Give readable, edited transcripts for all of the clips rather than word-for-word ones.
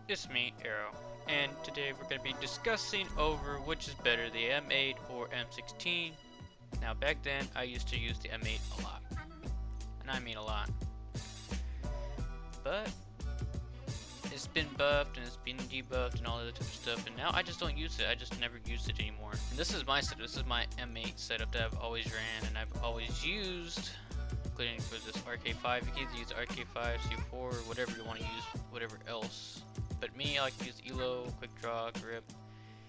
It's me, Arrow, and today we're going to be discussing over which is better, the M8 or M16. Now back then, I used to use the M8 a lot, and I mean a lot, but it's been buffed and it's been debuffed and all that type of stuff, and now I just don't use it. I just never use it anymore. And this is my setup. This is my M8 setup that I've always ran and I've always used, including for this RK5. You can either use RK5, C4, or whatever you want to use, whatever else. But me, I like to use ELO, quick draw, grip,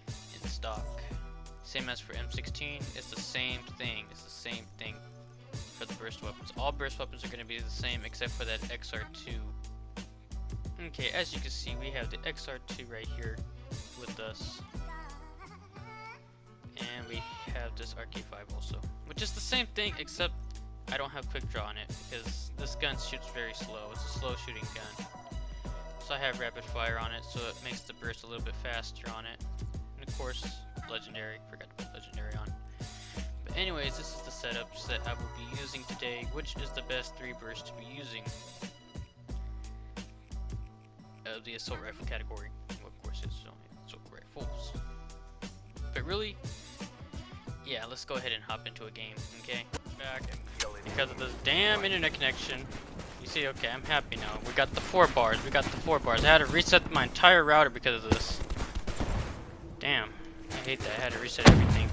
and stock. Same as for M16, it's the same thing. It's the same thing for the burst weapons. All burst weapons are going to be the same except for that XR-2. Okay, as you can see, we have the XR-2 right here with us. And we have this RK5 also, which is the same thing except I don't have quick draw on it because this gun shoots very slow. It's a slow shooting gun. So I have rapid fire on it, so it makes the burst a little bit faster on it. And of course, legendary. Forgot to put legendary on. But anyways, this is the setup that I will be using today. Which is the best 3 burst to be using of the assault rifle category? Well, of course, it's only assault rifles. But really, yeah, let's go ahead and hop into a game. Okay, back and because of this damn internet connection. You see, okay, I'm happy now. We got the 4 bars. We got the 4 bars. I had to reset my entire router because of this. Damn, I hate that. I had to reset everything.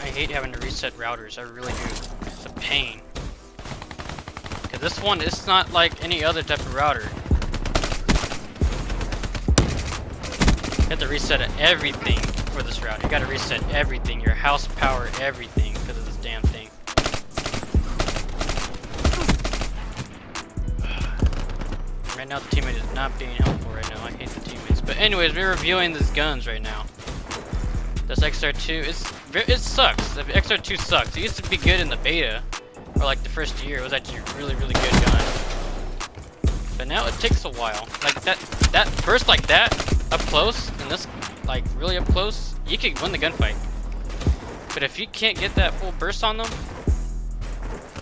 I hate having to reset routers. I really do. It's a pain. Cause this one, it's not like any other type of router. You have to reset everything for this router. You gotta reset everything, your house power, everything, because of this damn thing. Right now the teammate is not being helpful right now. I hate the teammates. But anyways, we're reviewing these guns right now. This XR-2, it sucks. The XR-2 sucks. It used to be good in the beta, or like the first year. It was actually a really, really good gun. But now it takes a while. Like that burst like that, up close, and this, like, really up close, you can win the gunfight. But if you can't get that full burst on them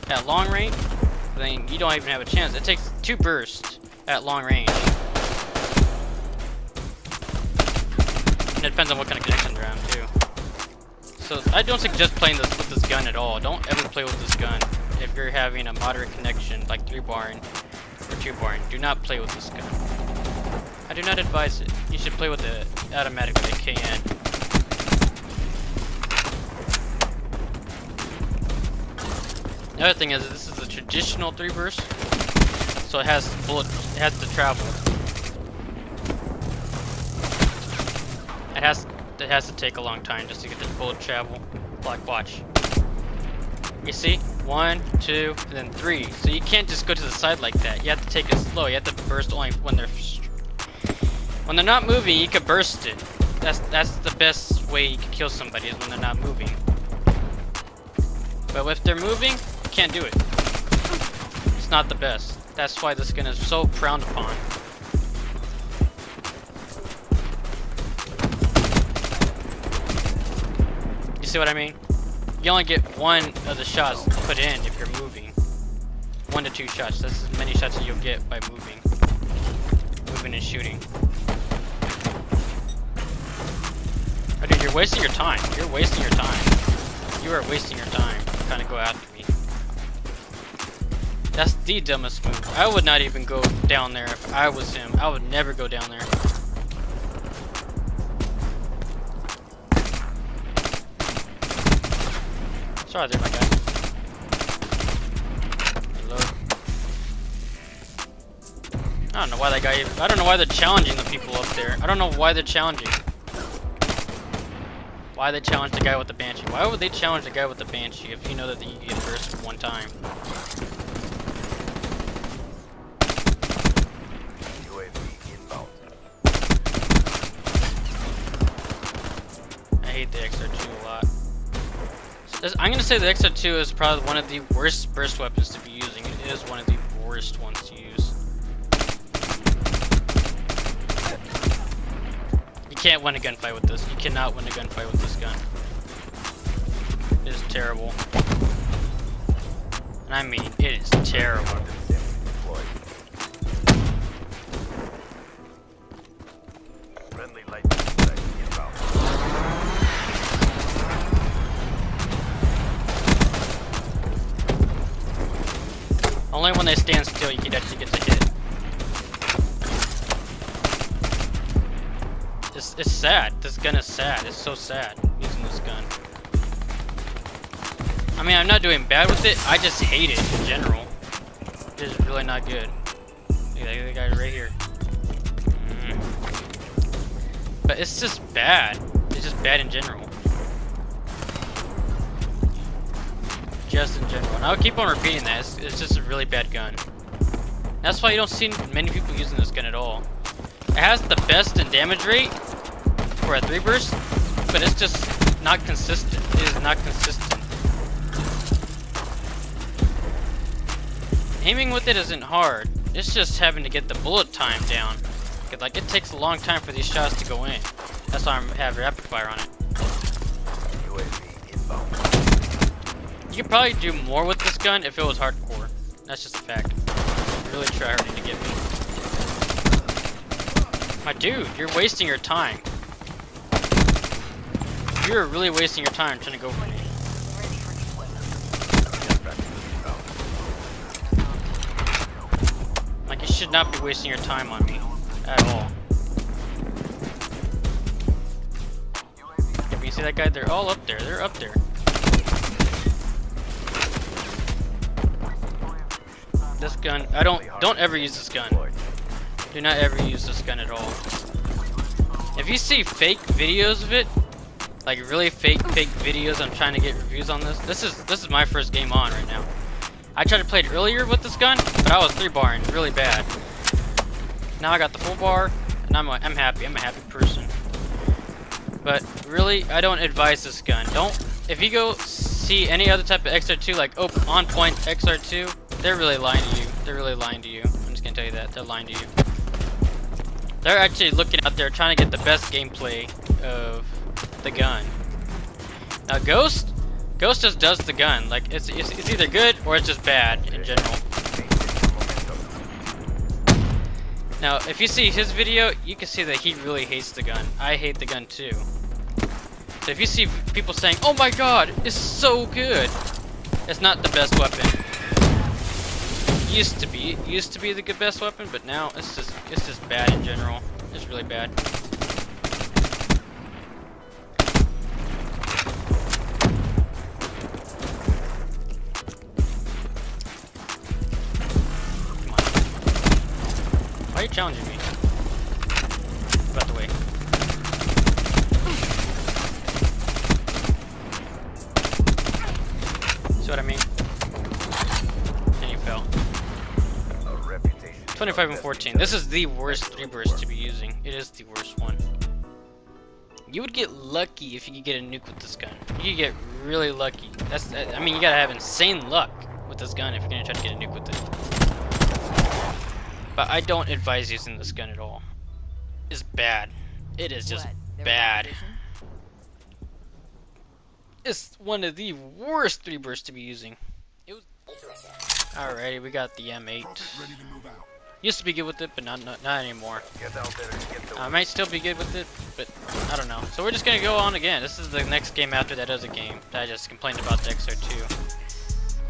at long range, then you don't even have a chance. It takes 2 bursts at long range. And it depends on what kind of connection they're on, too. So I don't suggest playing this with this gun at all. Don't ever play with this gun if you're having a moderate connection, like 3 barring or 2 barring. Do not play with this gun. I do not advise it. You should play with the automatic with the KN. The other thing is, this is a traditional 3 burst, so it has to travel. It has to take a long time just to get the bullet travel. Like, watch. You see? 1, 2, and then 3. So you can't just go to the side like that. You have to take it slow. You have to burst only when they're not moving. You can burst it. That's the best way you can kill somebody, is when they're not moving. But if they're moving, you can't do it. It's not the best. That's why this gun is so frowned upon. You see what I mean? You only get 1 of the shots put in if you're moving. 1 to 2 shots. That's as many shots as you'll get by moving. Moving and shooting. Oh, dude, you're wasting your time. You're wasting your time. You are wasting your time trying to go after me. That's the dumbest move. I would not even go down there if I was him. I would never go down there. Sorry there, my guy. Reload. I don't know why that guy. I don't know why they're challenging the people up there. I don't know why they're challenging. Why they challenge the guy with the Banshee? Why would they challenge the guy with the Banshee if you know that you can get burst 1 time? I hate the XR-2 a lot. I'm gonna say the XR-2 is probably one of the worst burst weapons to be using. It is one of the worst ones to use. You can't win a gunfight with this. You cannot win a gunfight with this gun. It is terrible. And I mean, it is terrible. Only when they stand still you can actually get the hit. It's sad. This gun is sad. It's so sad using this gun. I mean, I'm not doing bad with it. I just hate it in general. It is really not good. Look at the guy right here. But it's just bad. It's just bad in general. Just in general. And I'll keep on repeating that. It's just a really bad gun. That's why you don't see many people using this gun at all. It has the best in damage rate for a 3 burst, but it's just not consistent. It is not consistent. Aiming with it isn't hard. It's just having to get the bullet time down. Like, it takes a long time for these shots to go in. That's why I have rapid fire on it. You could probably do more with this gun if it was hardcore. That's just a fact. Really try hard to get me. My dude, you're wasting your time. You're really wasting your time trying to go for me. Like, you should not be wasting your time on me at all. If you see that guy, they're all up there. They're up there. This gun, don't ever use this gun. Do not ever use this gun at all. If you see fake videos of it, like really fake videos, I'm trying to get reviews on this. This is my first game on right now. I tried to play it earlier with this gun, but I was 3-barring really bad. Now I got the full bar, and I'm happy. I'm a happy person. But really, I don't advise this gun. If you go see any other type of XR-2, like on point XR-2, they're really lying to you. They're really lying to you. I'm just gonna tell you that. They're lying to you. They're actually looking out there trying to get the best gameplay of the gun. Now Ghost just does the gun. Like, it's either good or it's just bad in general. Now, if you see his video, you can see that he really hates the gun. I hate the gun too. So if you see people saying, "Oh my god, it's so good," it's not the best weapon. Used to be the good best weapon, but now it's just bad in general. It's really bad. Come on. Why are you challenging me? Get out the way. See what I mean? And you fell. 25 and 14. This is the worst 3 burst to be using. It is the worst one. You would get lucky if you could get a nuke with this gun. You could get really lucky. I mean, you gotta have insane luck with this gun if you're gonna try to get a nuke with it. But I don't advise using this gun at all. It's bad. It is just bad. It's one of the worst 3 bursts to be using. Alrighty, we got the M8. Used to be good with it, but not anymore. I might still be good with it, but I don't know. So we're just gonna go on again. This is the next game after that as a game that I just complained about the XR-2.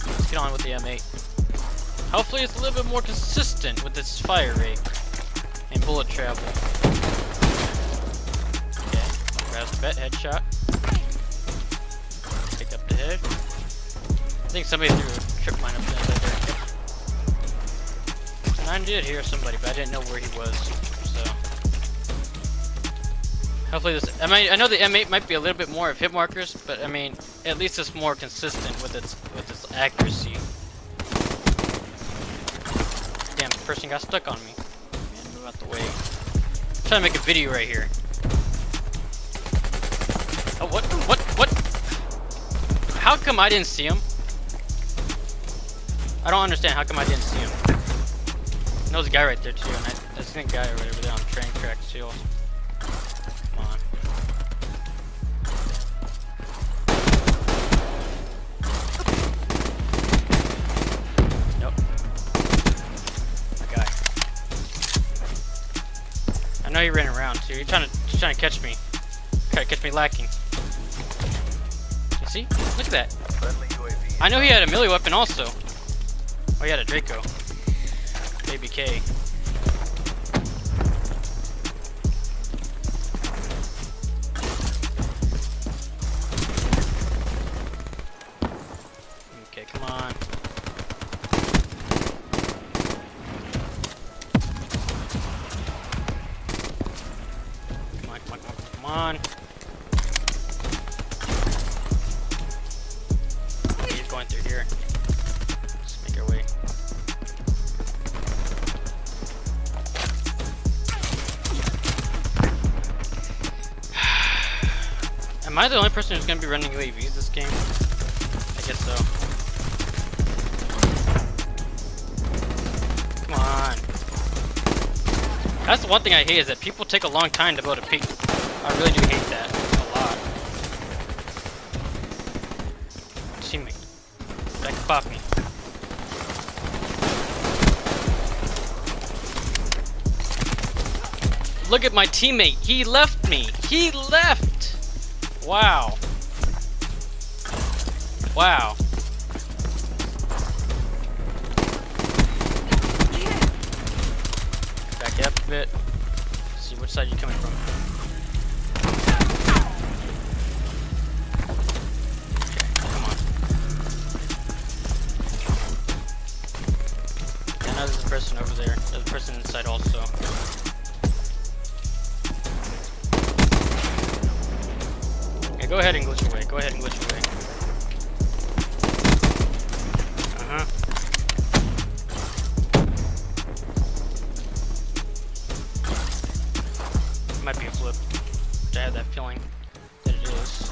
Let's get on with the M8. Hopefully it's a little bit more consistent with its fire rate and bullet travel. Okay, grabs the bet, headshot. Pick up the head. I think somebody threw a trip mine up there. I did hear somebody, but I didn't know where he was. So hopefully this. I know the M8 might be a little bit more of hit markers, but I mean, at least it's more consistent with its accuracy. Damn, the person got stuck on me. Man, move out the way. I'm trying to make a video right here. Oh, what? How come I didn't see him? I don't understand. How come I didn't see him? There's a guy right there too, and I think a guy right over there on the train tracks too. Come on. know he ran around too. He's trying to catch me. Try to catch me lacking. You see? Look at that. I know he had a melee weapon also. Oh, he had a Draco. Baby K. Okay, come on. Come on. He's going through here. Let's make our way. Am I the only person who's going to be running UAVs this game? I guess so. Come on. That's the one thing I hate, is that people take a long time to build a peak. I really do hate that a lot. Teammate. That can pop me. Look at my teammate. He left me. He left. Wow. Wow. Back up a bit. See which side you're coming from. Okay, come on. Yeah, now there's a person over there. There's a person inside also. Okay, go ahead and glitch away. Go ahead and glitch away. Might be a flip. I have that feeling that it is.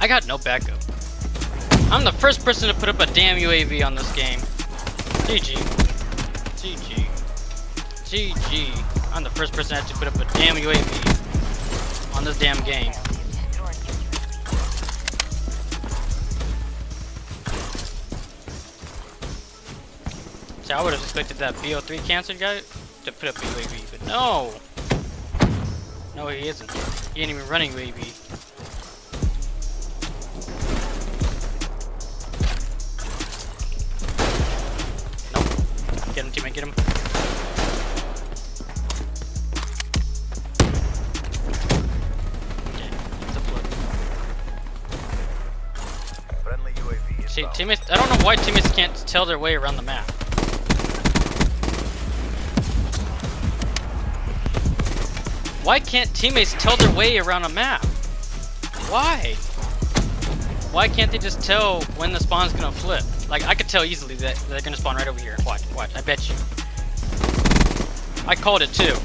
I got no backup. I'm the first person to put up a damn UAV on this game. GG. GG. GG. I'm the first person to actually put up a damn UAV on this damn game. I would have expected that BO3 cancer guy to put up a UAV, but no! No, he isn't. He ain't even running UAV. Nope. Get him, teammate, get him. Okay, it's a flip. Friendly UAV. See, teammates, I don't know why teammates can't tell their way around the map. Why can't teammates tell their way around a map? Why? Why can't they just tell when the spawn's gonna flip? Like, I could tell easily that they're gonna spawn right over here. Watch, watch, I bet you. I called it too.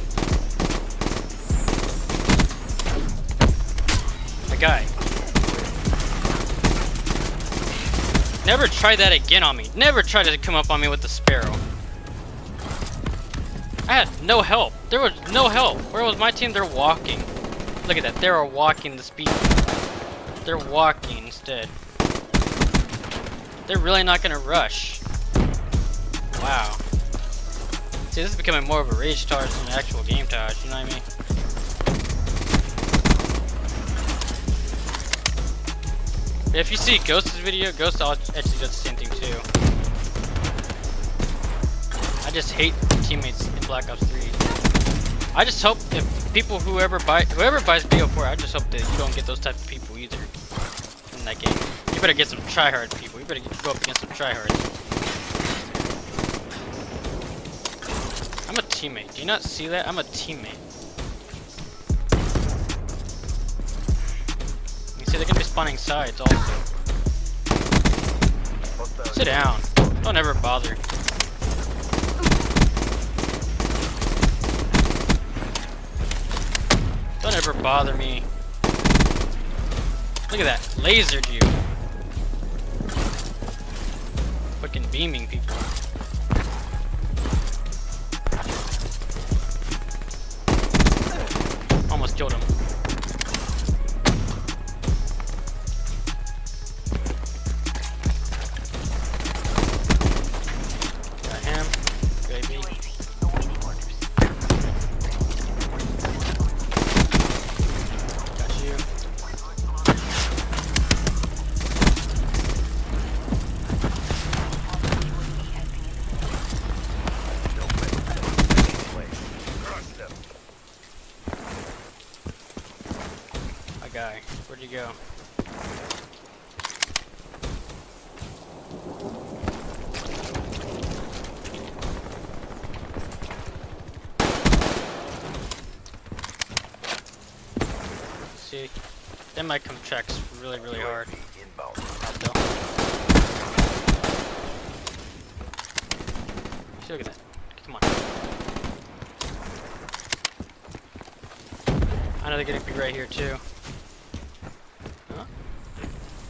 The guy. Never try that again on me. Never try to come up on me with the Sparrow. I had no help. There was no help. Where was my team? They're walking. Look at that. They are walking the speed. They're walking instead. They're really not gonna rush. Wow. See, this is becoming more of a rage Taj than an actual game Taj. You know what I mean? If you see Ghost's video, Ghost actually does the same thing too. I just hate teammates in Black Ops 3. I just hope if people, whoever buys BO4, I just hope that you don't get those type of people either in that game. You better get some tryhard people. You better go up against some tryhards. I'm a teammate. Do you not see that? I'm a teammate. You see, they're gonna be spawning sides also. Sit down. Don't ever bother. Don't ever bother me. Look at that. Lasered you. Fucking beaming people. Almost killed him. guy? Where'd he go? See, that might come tracks really, really hard. Inbound. See, look at that. Come on. I know they're gonna be right here too. Huh?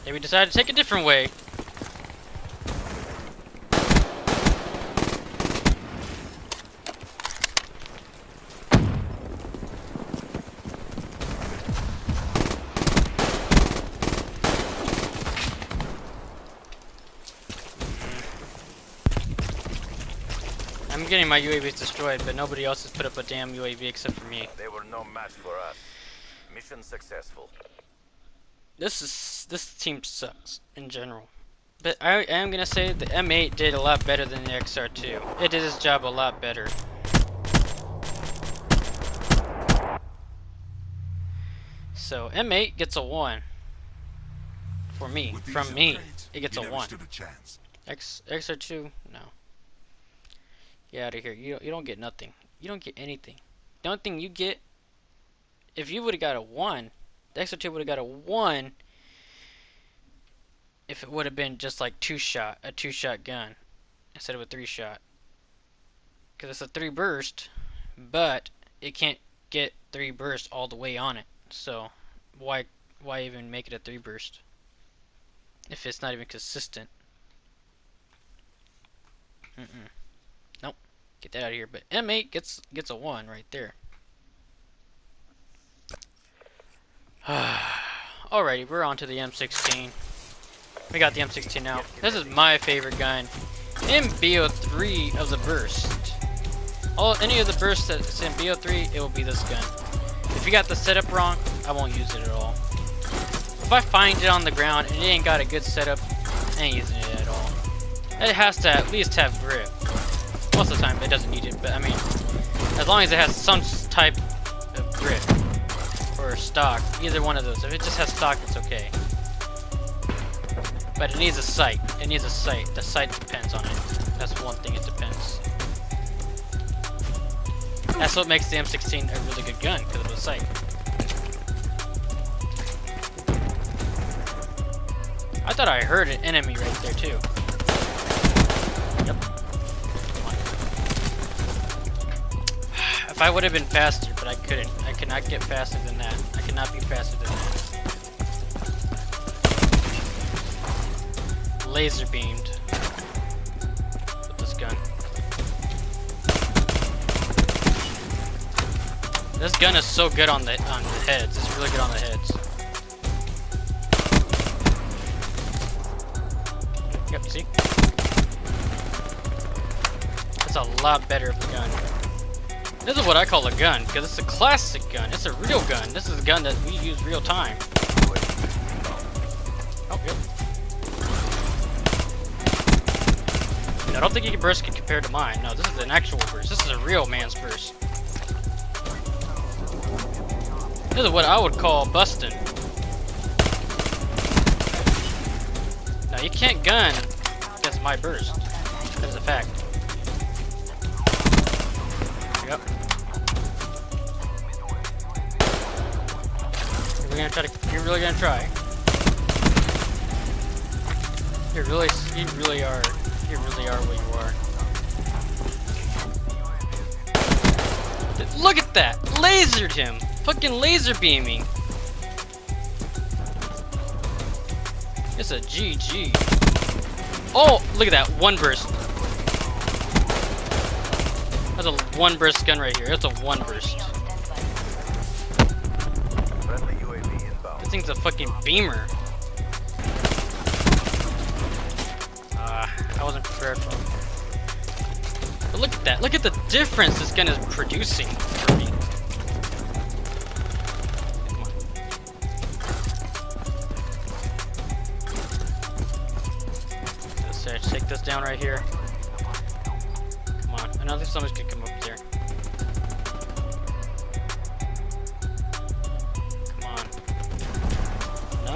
Maybe decided to take a different way. I'm getting my UAVs destroyed, but nobody else has put up a damn UAV except for me. They were no match for us. Mission successful. This team sucks in general. But I am gonna say the M8 did a lot better than the XR-2. It did its job a lot better. So M8 gets a 1. For me. From me, it gets a 1. XR-2, no. Get out of here. You don't get nothing. You don't get anything. The only thing you get, if you would have got a 1, the XR-2 would have got a 1 if it would have been just like a 2-shot gun instead of a 3-shot. Because it's a 3 burst, but it can't get 3 burst all the way on it. So why even make it a 3 burst if it's not even consistent? Nope. Get that out of here. But M8 gets a 1 right there. Alrighty, we're on to the M16. We got the M16 now. This is my favorite gun in BO3 of the burst. Any of the bursts that's in BO3, it will be this gun. If you got the setup wrong, I won't use it at all. If I find it on the ground and it ain't got a good setup, I ain't using it at all. It has to at least have grip. Most of the time it doesn't need it, but I mean, as long as it has some type of grip or stock, either one of those. If it just has stock, it's okay. But it needs a sight. It needs a sight. The sight depends on it. That's one thing, it depends. That's what makes the M16 a really good gun, because of the sight. I thought I heard an enemy right there too. Yep. If I would have been faster, but I couldn't. I cannot get faster than that. I cannot be faster than that. Laser beamed with this gun. This gun is so good on the heads. It's really good on the heads. Yep, see? It's a lot better of a gun. This is what I call a gun, because it's a classic gun. It's a real gun. This is a gun that we use real time. Oh, yep. I don't think your burst can compare to mine. No, this is an actual burst. This is a real man's burst. This is what I would call busting. Now, you can't gun against my burst. That's a fact. Yep. You're really gonna try. You really are what you are. Look at that! Lasered him! Fucking laser beaming! It's a GG. Oh! Look at that! One burst. That's a one burst gun right here. That's a one burst. This thing's a fucking beamer. I wasn't prepared for him. But look at that. Look at the difference this gun is producing for me. Come on. Let's take this down right here. Come on. I don't think somebody's gonna come up there. Come on.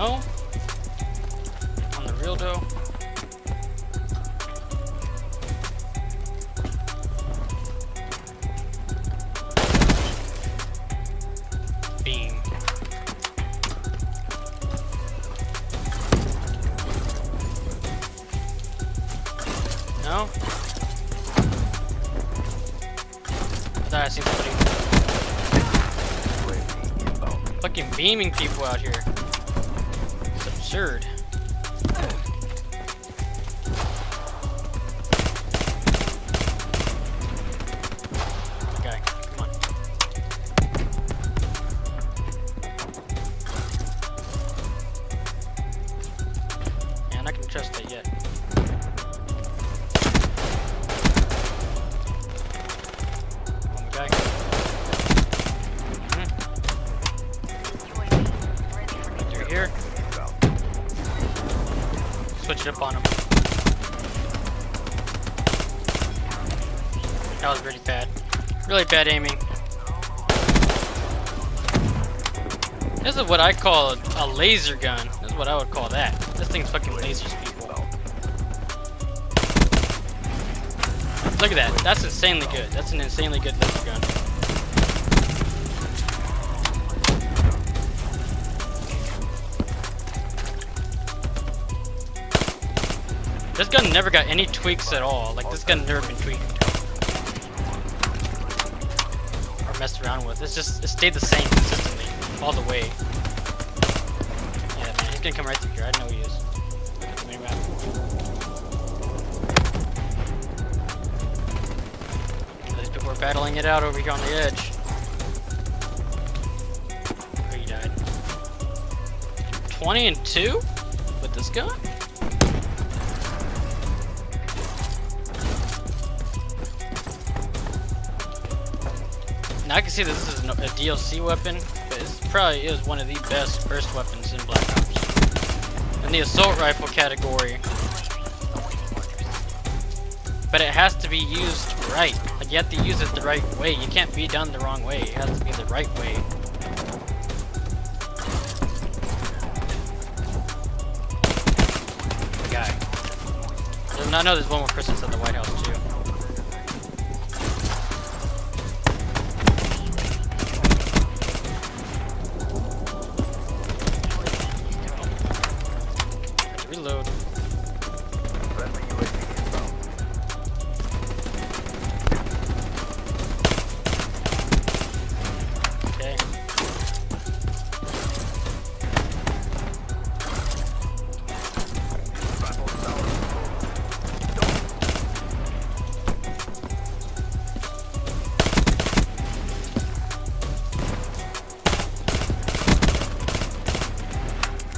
No. On the real though. Beam. No? I thought I seen somebody fucking beaming people out here. It's absurd. Okay, come on. Yeah, I'm not gonna trust that yet. Here. Switch it up on him. That was really bad. Really bad aiming. This is what I call a laser gun. This is what I would call that. This thing's fucking lasers people. Look at that. That's insanely good. That's an insanely good laser gun. This gun never got any tweaks at all. Like, this gun never been tweaked or messed around with. It stayed the same consistently all the way. Yeah, man, he's gonna come right through here. I know he is. Look at the minimap. These people are battling it out over here on the edge. Oh, he died. 20 and 2 with this gun? Now I can see this is a DLC weapon, but it probably is one of the best burst weapons in Black Ops. In the assault rifle category. But it has to be used right. Like, you have to use it the right way. You can't be done the wrong way. It has to be the right way. The guy. I know there's one more person at the White House too. Reload. Okay.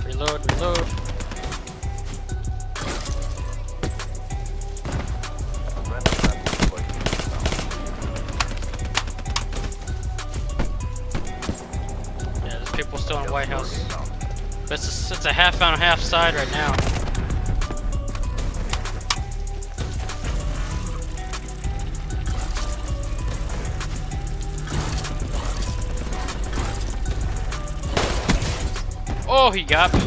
Reload, reload. People still in White House. But it's a half on half side right now. Oh, he got me.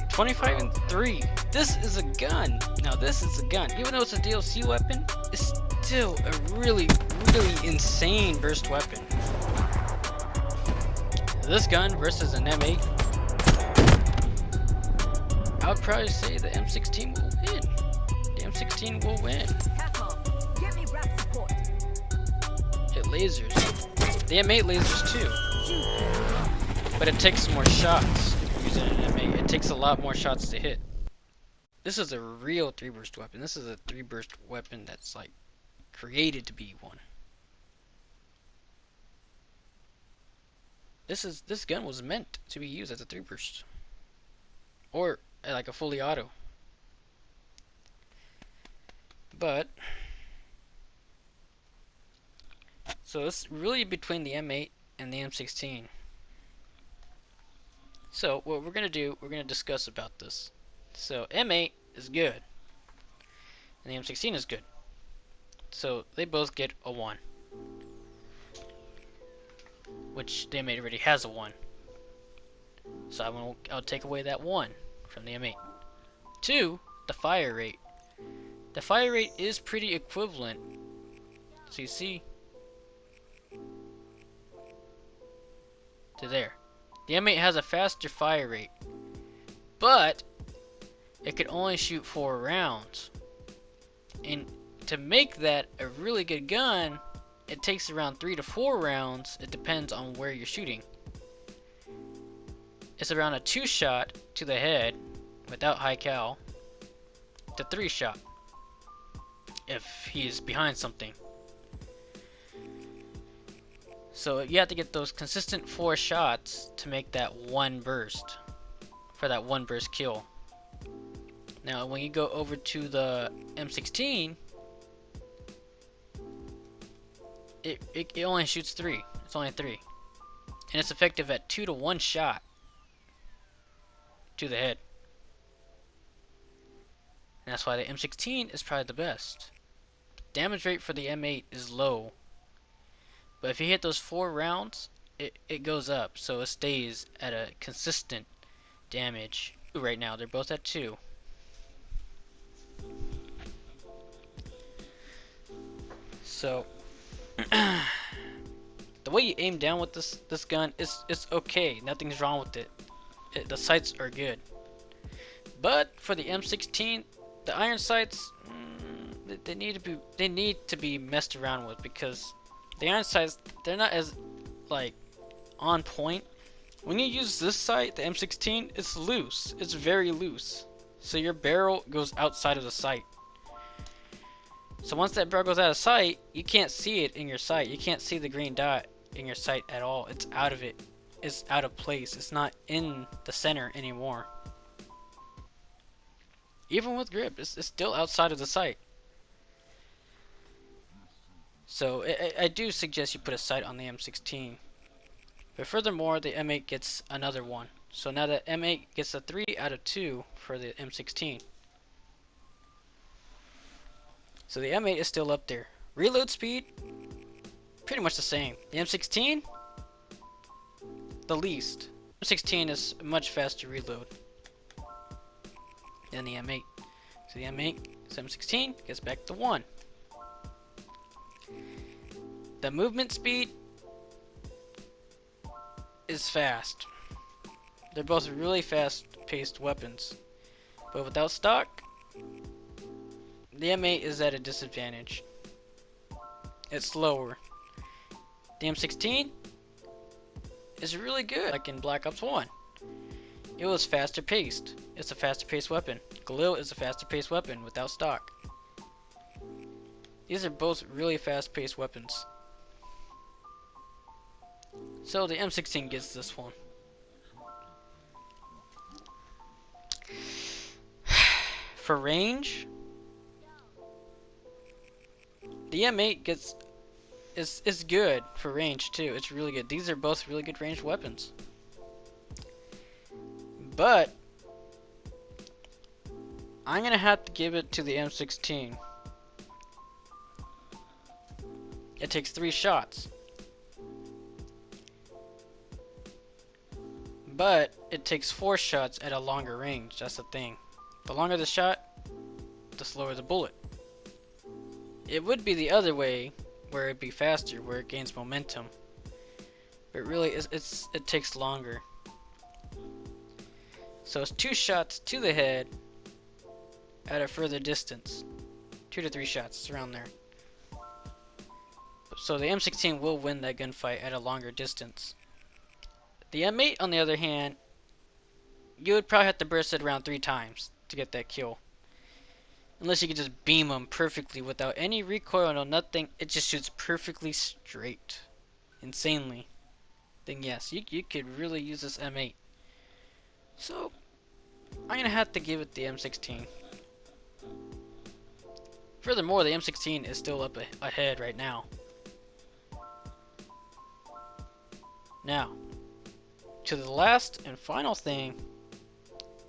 25 and 3. This is a gun. Now this is a gun. Even though it's a DLC weapon, it's still a really, really insane burst weapon. This gun versus an M8, I would probably say the M16 will win. The M16 will win. Get me rap support. It lasers. The M8 lasers too. But it takes more shots using an M8. It takes a lot more shots to hit. This is a real 3-burst weapon. This is a 3-burst weapon that's like created to be one. This gun was meant to be used as a 3-burst. Or like a fully auto. But so it's really between the M8 and the M16. So what we're gonna do, we're gonna discuss about this. So M8 is good, and the M16 is good. So they both get a 1, which the M8 already has a 1. So I'll take away that 1 from the M8. 2, the fire rate. The fire rate is pretty equivalent. So you see to there. The M8 has a faster fire rate, but it could only shoot 4 rounds. And to make that a really good gun, it takes around 3 to 4 rounds. It depends on where you're shooting. It's around a 2 shot to the head without high cal to 3 shot if he's behind something. So you have to get those consistent 4 shots to make that 1 burst, for that 1 burst kill. Now when you go over to the M16, it only shoots 3. It's only 3. And it's effective at 2 to 1 shot to the head. And that's why the M16 is probably the best. Damage rate for the M8 is low, but if you hit those 4 rounds, it goes up, so it stays at a consistent damage. Right now they're both at 2. So the way you aim down with this gun is okay. Nothing's wrong with it. The sights are good. But for the M16, the iron sights, they need to be messed around with, because the iron sights, they're not as like on point. When you use this sight, the M16, it's loose. It's very loose. So your barrel goes outside of the sight. So once that barrel goes out of sight, you can't see it in your sight. You can't see the green dot in your sight at all. It's out of it. It's out of place. It's not in the center anymore. Even with grip, it's still outside of the sight. So I do suggest you put a sight on the M16. But furthermore, the M8 gets another 1. So now the M8 gets a 3 out of 2 for the M16. So the M8 is still up there. Reload speed, pretty much the same. The M16, the least. M16 is a much faster reload than the M8. So the M8, M16 gets back to 1. The movement speed is fast. They're both really fast-paced weapons. But without stock, the M8 is at a disadvantage. It's slower. The M16 is really good, like in Black Ops 1. It was faster paced. It's a faster paced weapon. Galil is a faster paced weapon without stock. These are both really fast paced weapons. So the M16 gets this one. For range, the M8 is good for range too. It's really good. These are both really good ranged weapons. But I'm gonna have to give it to the M16. It takes 3 shots. But it takes 4 shots at a longer range. That's the thing. The longer the shot, the slower the bullet. It would be the other way, where it'd be faster, where it gains momentum. But really, it takes longer. So it's 2 shots to the head at a further distance. 2 to 3 shots, it's around there. So the M16 will win that gunfight at a longer distance. The M8, on the other hand, you would probably have to burst it around 3 times to get that kill. Unless you could just beam them perfectly without any recoil, no nothing. It just shoots perfectly straight. Insanely. Then yes, you could really use this M8. So, I'm going to have to give it the M16. Furthermore, the M16 is still up ahead right now. Now, to the last and final thing,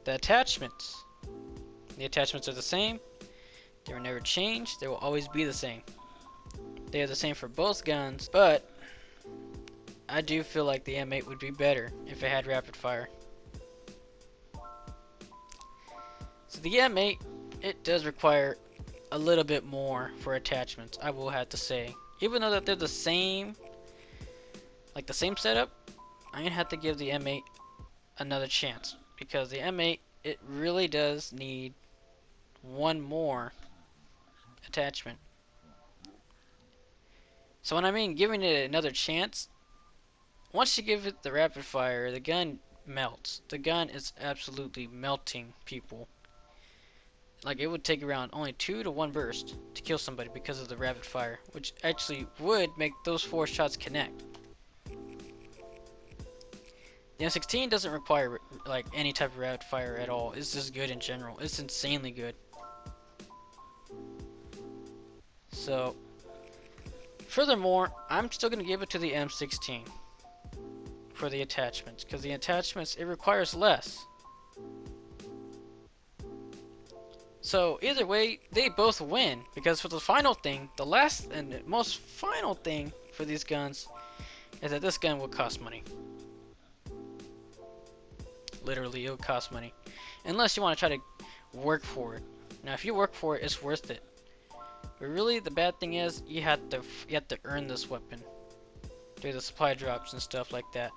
the attachments. The attachments are the same. They were never changed. They will always be the same. They are the same for both guns, but I do feel like the M8 would be better if it had rapid fire. So the M8, it does require a little bit more for attachments, I will have to say. Even though that they're the same, like the same setup, I'm gonna have to give the M8 another chance, because the M8, it really does need one more attachment. So when I mean giving it another chance, once you give it the rapid fire, the gun melts. The gun is absolutely melting people. Like, it would take around only 2 to 1 burst to kill somebody because of the rapid fire, which actually would make those 4 shots connect. The M16 doesn't require like any type of rapid fire at all. It's just good in general. It's insanely good. So, furthermore, I'm still going to give it to the M16 for the attachments, because the attachments, it requires less. So either way, they both win, because for the final thing, the last and the most final thing for these guns is that this gun will cost money. Literally, it will cost money, unless you want to try to work for it. Now, if you work for it, it's worth it. But really, the bad thing is you have to earn this weapon through the supply drops and stuff like that.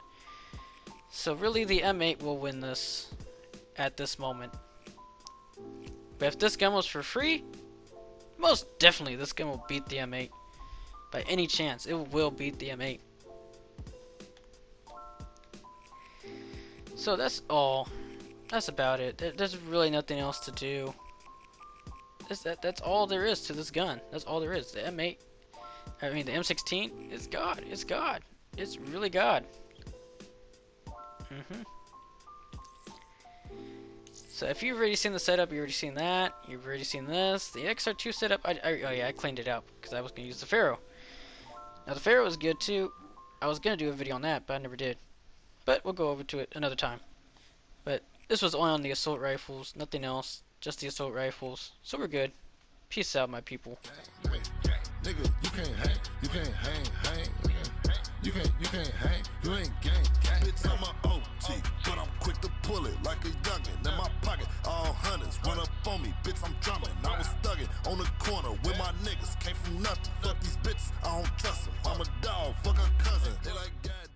So really, the M8 will win this at this moment. But if this gun was for free, most definitely this gun will beat the M8. By any chance, it will beat the M8. So that's all. That's about it. There's really nothing else to do. That's all there is to this gun. That's all there is. The M8, I mean the M16 is God. It's God. It's really God. So if you've already seen the setup, you've already seen that. You've already seen this. The XR-2 setup, oh yeah, I cleaned it out because I was going to use the Pharaoh. Now the Pharaoh is good too. I was going to do a video on that, but I never did. But we'll go over to it another time. But this was only on the assault rifles, nothing else. Just the assault rifles. So we're good. Peace out, my people. Nigga, you can't hang, you can't hang. You can't hang, you ain't gang. Bitch, I'm a OG, but I'm quick to pull it like a youngin' in my pocket. All hunters run up on me, bitch, I'm drumming. I was thuggin' on the corner with my niggas, came from nothing. Fuck these bitches, I don't trust them. I'm a dog, fuck a cousin. They like, God